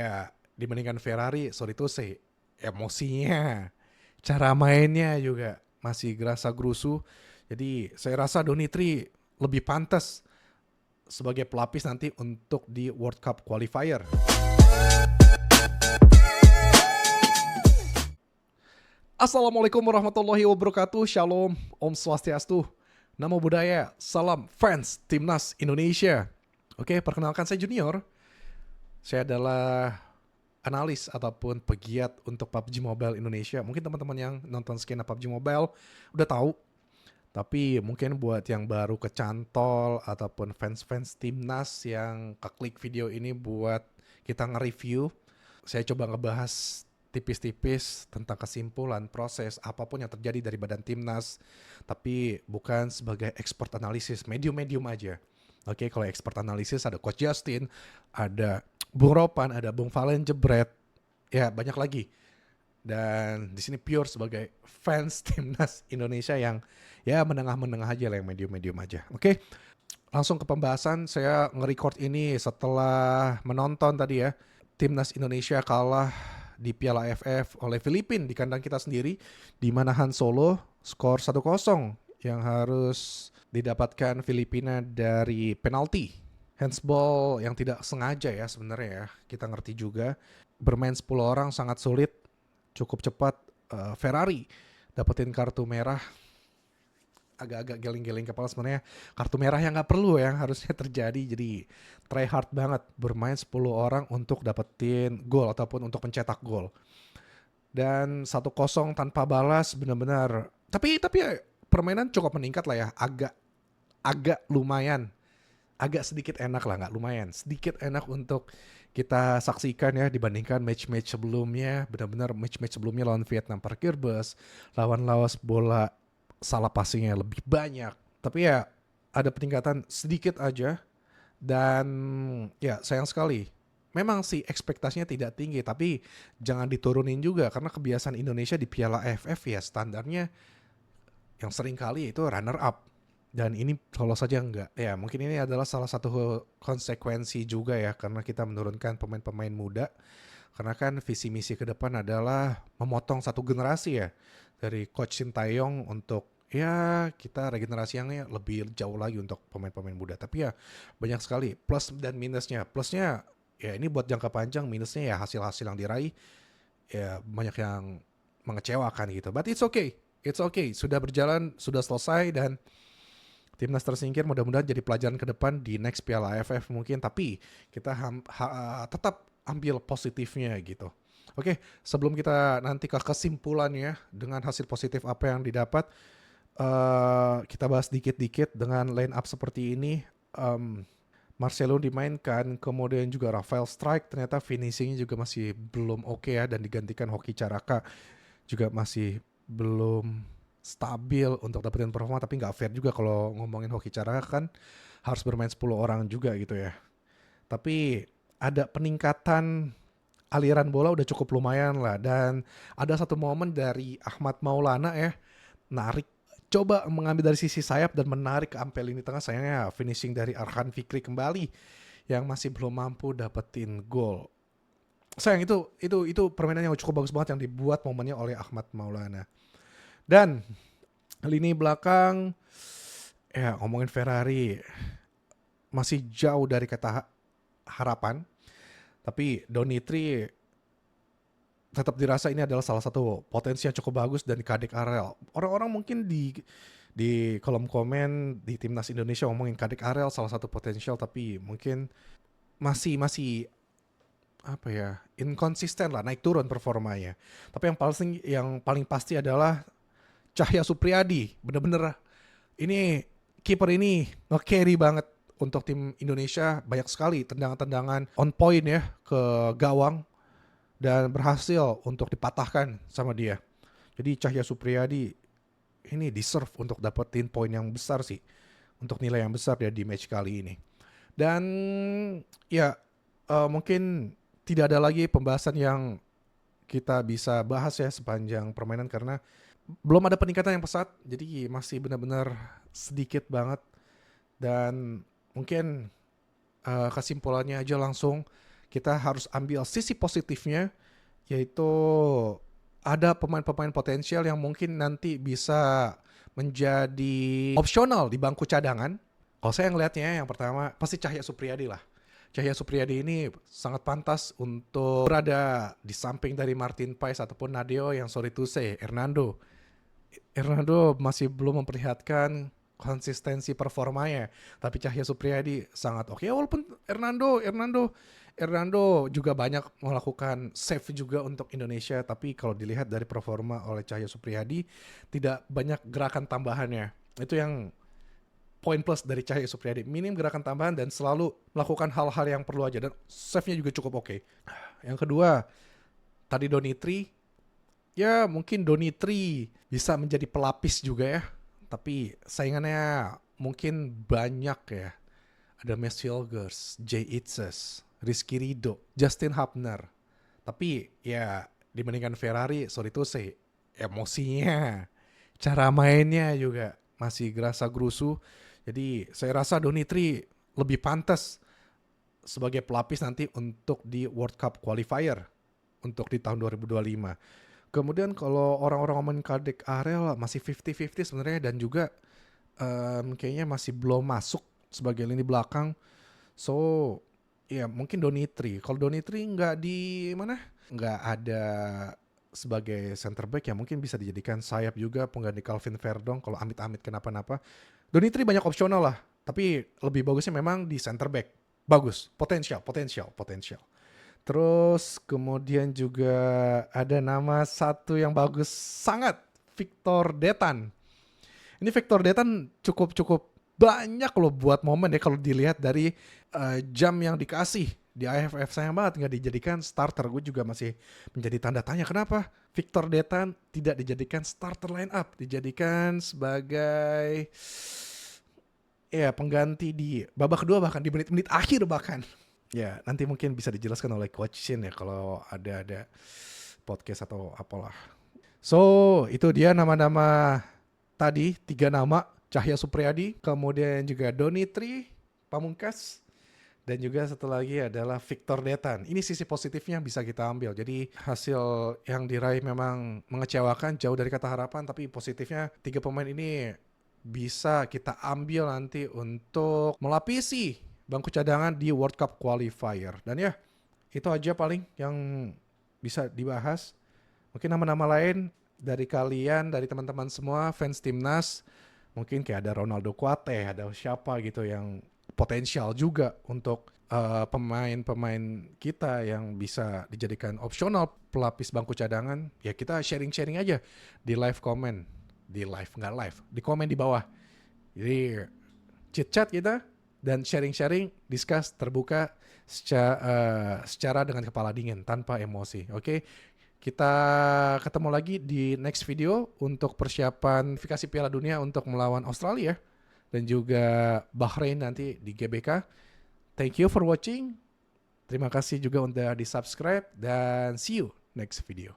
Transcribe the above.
Ya, dibandingkan Ferrari, sorry to say, emosinya, cara mainnya juga masih gerasa gerusu. Jadi saya rasa Donitri lebih pantas sebagai pelapis nanti untuk di World Cup qualifier. Assalamualaikum warahmatullahi wabarakatuh. Shalom, Om Swastiastu, Namo Buddhaya, salam fans Timnas Indonesia. Oke, perkenalkan saya Junior. Saya adalah analis ataupun pegiat untuk PUBG Mobile Indonesia. Mungkin teman-teman yang nonton skena PUBG Mobile udah tahu. Tapi mungkin buat yang baru kecantol ataupun fans-fans Timnas yang keklik video ini buat kita nge-review, saya coba ngebahas tipis-tipis tentang kesimpulan proses apapun yang terjadi dari badan Timnas, tapi bukan sebagai expert analisis, medium-medium aja. Oke, kalau expert analisis ada Coach Justin, ada Bung Ropan, ada Bung Valen Jebret, ya banyak lagi. Dan di sini pure sebagai fans Timnas Indonesia yang ya menengah-menengah aja lah, yang medium-medium aja. Oke, langsung ke pembahasan. Saya nge-record ini setelah menonton tadi ya, Timnas Indonesia kalah di Piala AFF oleh Filipina di kandang kita sendiri, di Manahan Solo, skor 1-0 yang harus didapatkan Filipina dari penalti. Handsball yang tidak sengaja ya sebenarnya ya, kita ngerti juga. Bermain 10 orang sangat sulit, cukup cepat. Ferrari dapetin kartu merah, agak-agak geling-geling kepala sebenarnya. Kartu merah yang nggak perlu yang harusnya terjadi. Jadi try hard banget bermain 10 orang untuk dapetin gol ataupun untuk mencetak gol. Dan 1-0 tanpa balas benar-benar. Tapi ya, permainan cukup meningkat lah ya. Agak lumayan. Agak sedikit enak lah, nggak lumayan. Sedikit enak untuk kita saksikan ya dibandingkan match-match sebelumnya. Benar-benar match-match sebelumnya lawan Vietnam parkir bus, lawan Laos bola salah passingnya lebih banyak. Tapi ya ada peningkatan sedikit aja. Dan ya sayang sekali. Memang sih ekspektasinya tidak tinggi, tapi jangan diturunin juga. Karena kebiasaan Indonesia di Piala AFF ya standarnya yang sering kali itu runner up. Dan ini kalau saja enggak. Ya mungkin ini adalah salah satu konsekuensi juga ya, karena kita menurunkan pemain-pemain muda. Karena kan visi misi ke depan adalah memotong satu generasi ya. Dari Coach Sintayong untuk ya kita regenerasi yang lebih jauh lagi untuk pemain-pemain muda. Tapi ya banyak sekali plus dan minusnya. Plusnya ya ini buat jangka panjang, minusnya ya hasil-hasil yang diraih ya banyak yang mengecewakan gitu. But it's okay. It's okay. Sudah berjalan, sudah selesai dan Timnas tersingkir, mudah-mudahan jadi pelajaran ke depan di next Piala AFF mungkin. Tapi kita tetap ambil positifnya gitu. Oke, sebelum kita nanti ke kesimpulannya dengan hasil positif apa yang didapat, kita bahas dikit-dikit dengan line up seperti ini. Marcelo dimainkan, kemudian juga Rafael Strike, ternyata finishingnya juga masih belum oke ya, dan digantikan Hoki Caraka juga masih belum stabil untuk dapetin performa. Tapi nggak fair juga kalau ngomongin Hoki Caraka kan harus bermain 10 orang juga gitu ya. Tapi ada peningkatan aliran bola udah cukup lumayan lah. Dan ada satu momen dari Ahmad Maulana ya, coba mengambil dari sisi sayap dan menarik ke ampel lini tengah. Sayangnya finishing dari Arhan Fikri kembali yang masih belum mampu dapetin gol. Sayang, itu permainan yang cukup bagus banget yang dibuat momennya oleh Ahmad Maulana. Dan lini belakang ya ngomongin Ferrari masih jauh dari kata harapan. Tapi Donitri tetap dirasa ini adalah salah satu potensi yang cukup bagus dan Kadek Arel. Orang-orang mungkin di kolom komen di Timnas Indonesia ngomongin Kadek Arel salah satu potensial, tapi mungkin masih apa ya, inkonsisten lah, naik turun performanya. Tapi yang paling pasti adalah Cahya Supriyadi. Bener-bener ini kiper ini nge-carry banget untuk tim Indonesia. Banyak sekali tendangan-tendangan on point ya ke gawang dan berhasil untuk dipatahkan sama dia. Jadi Cahya Supriyadi ini deserve untuk dapetin poin yang besar sih, untuk nilai yang besar dia di match kali ini. Dan ya mungkin tidak ada lagi pembahasan yang kita bisa bahas ya sepanjang permainan karena belum ada peningkatan yang pesat. Jadi masih benar-benar sedikit banget. Dan mungkin kesimpulannya aja langsung kita harus ambil sisi positifnya, yaitu ada pemain-pemain potensial yang mungkin nanti bisa menjadi opsional di bangku cadangan. Kalau saya ngelihatnya yang pertama pasti Cahya Supriyadi lah. Cahya Supriyadi ini sangat pantas untuk berada di samping dari Martin Paes ataupun Nadeo yang sorry to say, Hernando masih belum memperlihatkan konsistensi performanya. Tapi Cahya Supriyadi sangat oke. Walaupun Hernando juga banyak melakukan save juga untuk Indonesia. Tapi kalau dilihat dari performa oleh Cahya Supriyadi, tidak banyak gerakan tambahannya. Itu yang poin plus dari Cahya Supriyadi. Minim gerakan tambahan dan selalu melakukan hal-hal yang perlu aja. Dan save-nya juga cukup oke. Yang kedua, tadi Donitri. Ya mungkin Donitri bisa menjadi pelapis juga ya. Tapi saingannya mungkin banyak ya. Ada Max Hilgers, Jay Itzes, Rizky Ridho, Justin Hubner. Tapi ya dibandingkan Ferrari, sorry to say, emosinya, cara mainnya juga masih gerasa gerusu. Jadi saya rasa Donitri lebih pantas sebagai pelapis nanti untuk di World Cup Qualifier untuk di tahun 2025. Kemudian kalau orang-orang ngomongin Kadek Arel masih 50-50 sebenarnya dan juga kayaknya masih belum masuk sebagai lini belakang. So ya mungkin Donitri. Kalau Donitri nggak di mana? Nggak ada sebagai center back ya mungkin bisa dijadikan sayap juga pengganti Calvin Verdong kalau amit-amit kenapa-napa. Donitri banyak opsional lah. Tapi lebih bagusnya memang di center back. Bagus. Potensial. Terus kemudian juga ada nama satu yang bagus sangat, Victor Detan. Ini Victor Detan cukup banyak loh buat momen ya kalau dilihat dari jam yang dikasih di AFF. Sayang banget nggak dijadikan starter. Gue juga masih menjadi tanda tanya kenapa Victor Detan tidak dijadikan starter line up, dijadikan sebagai ya pengganti di babak kedua bahkan di menit-menit akhir bahkan. Ya, nanti mungkin bisa dijelaskan oleh Coach Shin ya kalau ada podcast atau apalah. So, itu dia nama-nama tadi, 3 nama. Cahya Supriyadi, kemudian juga Donitri Pamungkas, dan juga satu lagi adalah Victor Detan. Ini sisi positifnya yang bisa kita ambil. Jadi hasil yang diraih memang mengecewakan, jauh dari kata harapan, tapi positifnya 3 pemain ini bisa kita ambil nanti untuk melapisi bangku cadangan di World Cup Qualifier. Dan ya, itu aja paling yang bisa dibahas. Mungkin nama-nama lain dari kalian, dari teman-teman semua, fans timnas, mungkin kayak ada Ronaldo Kuate, ada siapa gitu yang potensial juga untuk pemain-pemain kita yang bisa dijadikan opsional pelapis bangku cadangan. Ya kita sharing-sharing aja di live comment. Di komen di bawah. Jadi chit-chat kita dan sharing-sharing, discuss terbuka secara dengan kepala dingin tanpa emosi. Oke. Kita ketemu lagi di next video untuk persiapan kualifikasi Piala Dunia untuk melawan Australia dan juga Bahrain nanti di GBK. Thank you for watching. Terima kasih juga udah di-subscribe dan see you next video.